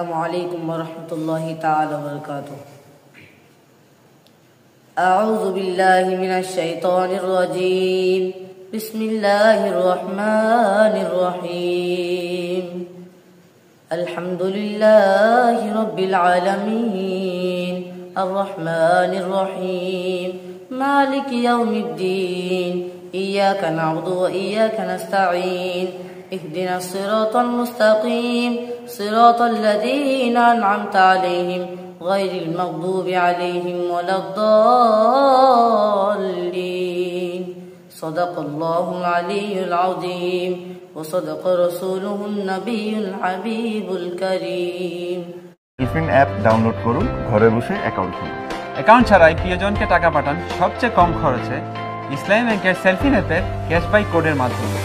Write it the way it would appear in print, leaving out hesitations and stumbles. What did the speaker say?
السلام عليكم ورحمة الله تعالى وبركاته. أعوذ بالله من الشيطان الرجيم. بسم الله الرحمن الرحيم. الحمد لله رب العالمين الرحمن الرحيم مالك يوم الدين إياك نعبد وإياك نستعين اهدنا الصراط المستقيم صراط الذين أنعمت عليهم غير المغضوب عليهم ولا الضالين. صدق الله العلي العظيم وصدق رسوله النبي الحبيب الكريم. Cellfin app download করুন, ঘরে বসে অ্যাকাউন্ট খুলুন। অ্যাকাউন্ট ছাড়াই প্রিয়জনকে টাকা পাঠান সবচেয়ে কম খরচে ইসলামী ব্যাংকের সেলফিন অ্যাপের ক্যাশবাই কোডের মাধ্যমে।